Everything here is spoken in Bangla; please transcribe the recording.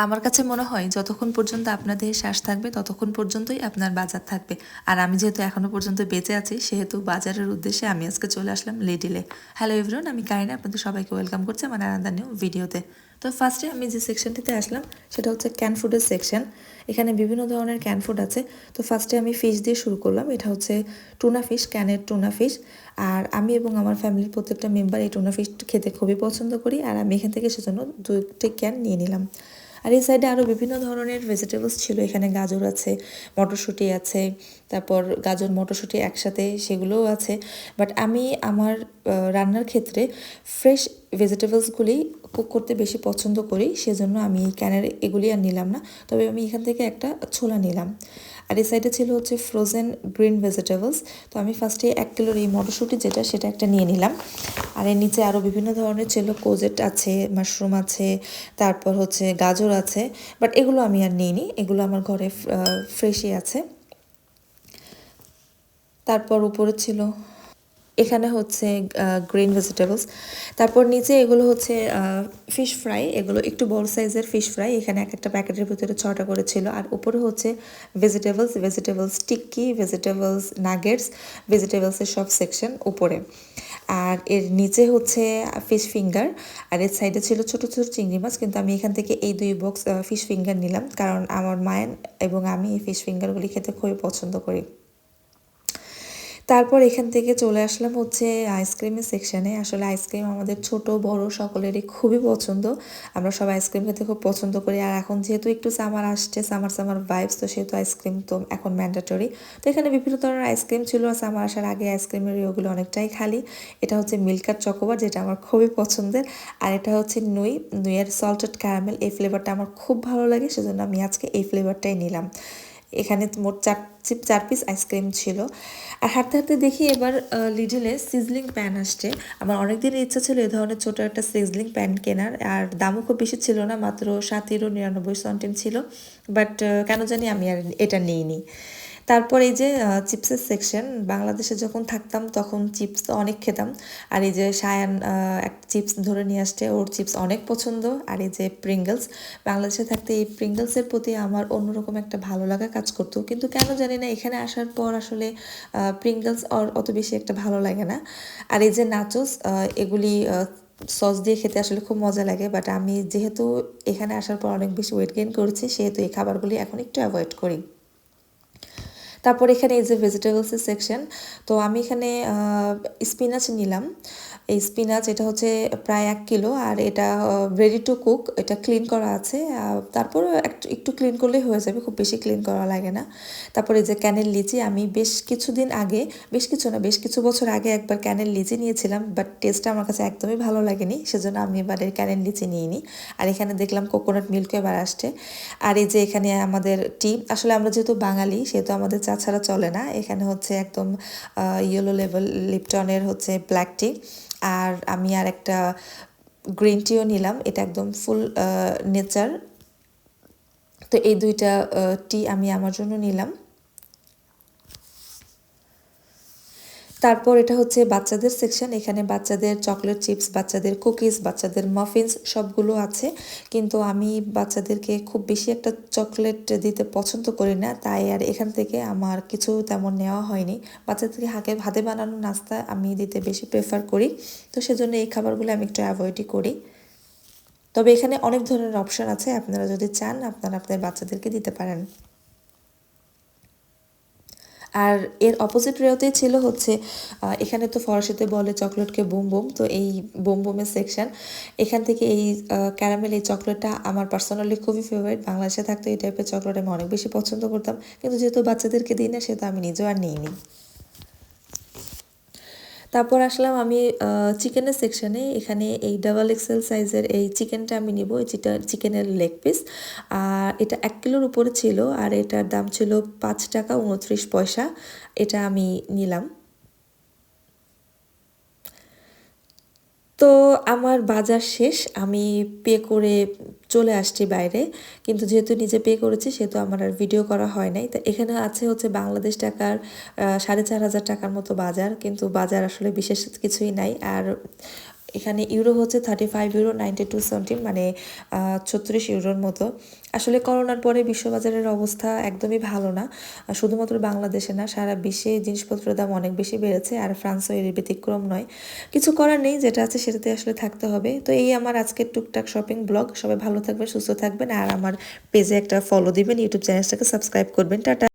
আমার কাছে মনে হয় যতক্ষণ পর্যন্ত আপনার দেহে শ্বাস থাকবে ততক্ষণ পর্যন্তই আপনার বাজার থাকবে। আর আমি যেহেতু এখনও পর্যন্ত বেঁচে আছি সেহেতু বাজারের উদ্দেশ্যে আমি আজকে চলে আসলাম লিডিলে। হ্যালো এভরিওয়ান, আমি কারিনা, আপনাদের সবাইকে ওয়েলকাম করছি আমার আনাদার নিউ ভিডিওতে। তো ফার্স্টে আমি যে সেকশনটিতে আসলাম সেটা হচ্ছে ক্যান ফুডের সেকশন। এখানে বিভিন্ন ধরনের ক্যান ফুড আছে। তো ফার্স্টে আমি ফিশ দিয়ে শুরু করলাম। এটা হচ্ছে টুনা ফিশ, ক্যানের টুনা ফিশ। আর আমি এবং আমার ফ্যামিলির প্রত্যেকটা মেম্বার এই টুনা ফিশ খেতে খুবই পছন্দ করি। আর আমি এখান থেকে সেজন্য 2টি ক্যান নিয়ে নিলাম। আর এই সাইডে আরও বিভিন্ন ধরনের ভেজিটেবলস ছিল। এখানে গাজর আছে, মটরশুঁটি আছে, তারপর গাজর মটরশুঁটি একসাথে সেগুলোও আছে। বাট আমি আমার রান্নার ক্ষেত্রে ফ্রেশ ভেজিটেবলসগুলি কুক করতে বেশি পছন্দ করি, সেজন্য আমি এই ক্যানের এগুলি আর নিলাম না। তবে আমি এখান থেকে একটা ছোলা নিলাম। আর এই সাইডে ছিল হচ্ছে ফ্রোজেন গ্রিন ভেজিটেবলস। তো আমি ফার্স্টে 1 কিলোর এই মটরশুঁটি যেটা সেটা একটা নিয়ে নিলাম। আর এর নিচে আরও বিভিন্ন ধরনের ছিল, কোজেট আছে, মাশরুম আছে, তারপর হচ্ছে গাজর আছে। বাট এগুলো আমি আর নিইনি, এগুলো আমার ঘরে ফ্রেশই আছে। তারপর উপরে ছিল এখানে হচ্ছে গ্রিন ভেজিটেবলস। তারপর নিচে এগুলো হচ্ছে ফিশ ফ্রাই, এগুলো একটু বড় সাইজের ফিশ ফ্রাই। এখানে এক একটা প্যাকেটের ভিতরে 6টা করে ছিল। আর উপরে হচ্ছে ভেজিটেবলস টিক্কি, ভেজিটেবলস নাগেটস, ভেজিটেবলসের সব সেকশন উপরে। আর এর নিচে হচ্ছে ফিশ ফিঙ্গার। আর এর সাইডে ছিল ছোট ছোট চিংড়ি মাছ। কিন্তু আমি এখান থেকে এই 2 বক্স ফিশ ফিঙ্গার নিলাম, কারণ আমার মায়ের এবং আমি এই ফিশ ফিঙ্গারগুলি খেতে খুবই পছন্দ করি। তারপর এখান থেকে চলে আসলাম হচ্ছে আইসক্রিমের সেকশানে। আসলে আইসক্রিম আমাদের ছোট বড় সকলেরই খুবই পছন্দ। আমরা সব আইসক্রিম খেতে খুব পছন্দ করি। আর এখন যেহেতু একটু সামার আসছে, সামার ভাইবস, তো সেহেতু আইসক্রিম তো এখন ম্যান্ডেটরি। তো এখানে বিভিন্ন ধরনের আইসক্রিম ছিল। সামার আসার আগে আইসক্রিমের ওগুলো অনেকটাই খালি। এটা হচ্ছে মিল্কার চকোবার, যেটা আমার খুবই পছন্দের। আর এটা হচ্ছে নুইয়ের সল্টেড ক্যারামেল। এই ফ্লেভারটা আমার খুব ভালো লাগে, সেজন্য আমি আজকে এই ফ্লেভারটাই নিলাম। এখানে মোট 4 পিস আইসক্রিম ছিল। আর হাঁটতে হাঁটতে দেখি এবার লিডলে সিজলিং প্যান আসছে। আমার অনেক দিনের ইচ্ছা ছিল এ ধরনের ছোটো একটা সিজলিং প্যান কেনার। আর দামও খুব বেশি ছিল না, মাত্র 7.99 ছিল। বাট কেন জানি আমি আর এটা নিইনি। তারপর এই যে চিপসের সেকশন, বাংলাদেশে যখন থাকতাম তখন চিপস তো অনেক খেতাম। আর এই যে সায়ান একটা চিপস ধরে নিয়ে আসছে, ওর চিপস অনেক পছন্দ। আর এই যে প্রিঙ্গলস, বাংলাদেশে থাকতে এই প্রিঙ্গলসের প্রতি আমার অন্যরকম একটা ভালো লাগা কাজ করতো। কিন্তু কেন জানি না এখানে আসার পর আসলে প্রিঙ্গলস অত বেশি একটা ভালো লাগে না। আর এই যে নাচোস, এগুলি সস দিয়ে খেতে আসলে খুব মজা লাগে। বাট আমি যেহেতু এখানে আসার পর অনেক বেশি ওয়েট গেইন করেছি, সেহেতু এই খাবারগুলি এখন একটু অ্যাভয়েড করি। তারপর এখানে এই যে ভেজিটেবলসের সেকশন, তো আমি এখানে স্পিনাচ নিলাম। এই স্পিনাচ এটা হচ্ছে প্রায় 1 কিলো। আর এটা রেডি টু কুক, এটা ক্লিন করা আছে। তারপর একটু ক্লিন করলেই হয়ে যাবে, খুব বেশি ক্লিন করা লাগে না। তারপর এই যে ক্যানেল লিচি, আমি বেশ কিছু বছর আগে একবার ক্যানেল লিচি নিয়েছিলাম, বাট টেস্টটা আমার কাছে একদমই ভালো লাগেনি, সেজন্য আমি এবারে ক্যানেল লিচি নিইনি। আর এখানে দেখলাম কোকোনাট মিল্কও এবার আসছে। আর এই যে এখানে আমাদের টি, আসলে আমরা যেহেতু বাঙালি সেহেতু আমাদের চা ছাড়া চলে না। এখানে হচ্ছে একদম ইয়েলো লেভেল লিপটনের হচ্ছে ব্ল্যাক টি। আর আমি আর একটা গ্রিন টিও নিলাম, এটা একদম ফুল নেচার। তো এই 2টা টি আমি আমার জন্য নিলাম। তারপর এটা হচ্ছে বাচ্চাদের সেকশন। এখানে বাচ্চাদের চকলেট চিপস, বাচ্চাদের কুকিজ, বাচ্চাদের মাফিনস সবগুলো আছে। কিন্তু আমি বাচ্চাদেরকে খুব বেশি একটা চকলেট দিতে পছন্দ করি না, তাই আর এখান থেকে আমার কিছু তেমন নেওয়া হয়নি। বাচ্চাদেরকে হাতে বানানো নাস্তা আমি দিতে বেশি প্রেফার করি, তো সেজন্য এই খাবারগুলো আমি একটু অ্যাভয়েডই করি। তবে এখানে অনেক ধরনের অপশন আছে, আপনারা যদি চান আপনারা আপনাদের বাচ্চাদেরকে দিতে পারেন। আর এর অপোজিট রেওতেই ছিল হচ্ছে এখানে তো ফরাসিতে বলে চকলেটকে বুম বুম, তো এই বুম বুমের সেকশন। এখান থেকে এই ক্যারামেল এই চকলেটটা আমার পার্সোনালি খুবই ফেভারিট। বাংলাদেশে থাকতে এই টাইপের চকলেট আমি অনেক বেশি পছন্দ করতাম, কিন্তু যেহেতু বাচ্চাদেরকে দিই না সেহেতু আমি নিজেও আর নিইনি। তারপর আসলাম আমি চিকেনের সেকশানে। এখানে এই ডাবল এক্সেল সাইজের এই চিকেনটা আমি নিব, যেটা চিকেনের লেগ পিস। আর এটা 1 কিলোর উপরে ছিল। আর এটার দাম ছিল 5 টাকা 29 পয়সা। এটা আমি নিলাম। তো আমার বাজার শেষ, আমি পে করে চলে আসছি বাইরে। কিন্তু যেহেতু নিজে পে করেছি সেহেতু আমার আর ভিডিও করা হয় নাই। তো এখানে আছে হচ্ছে বাংলাদেশ টাকার 4,500 টাকার মতো বাজার, কিন্তু বাজার আসলে বিশেষ কিছুই নাই। আর এখানে ইউরো হচ্ছে 35 ইউরো 92 সেন্টিম, মানে 36 ইউরোর মতো। আসলে করোনার পরে বিশ্ববাজারের অবস্থা একদমই ভালো না, শুধুমাত্র বাংলাদেশে না, সারা বিশ্বে জিনিসপত্রের দাম অনেক বেশি বেড়েছে, আর ফ্রান্সও এর ব্যতিক্রম নয়। কিছু করার নেই, যেটা আছে সেটাতে আসলে থাকতে হবে। তো এই আমার আজকের টুকটাক শপিং ব্লগ। সবাই ভালো থাকবেন, সুস্থ থাকবেন, আর আমার পেজে একটা ফলো দিবেন, ইউটিউব চ্যানেলটাকে সাবস্ক্রাইব করবেন। টাটা।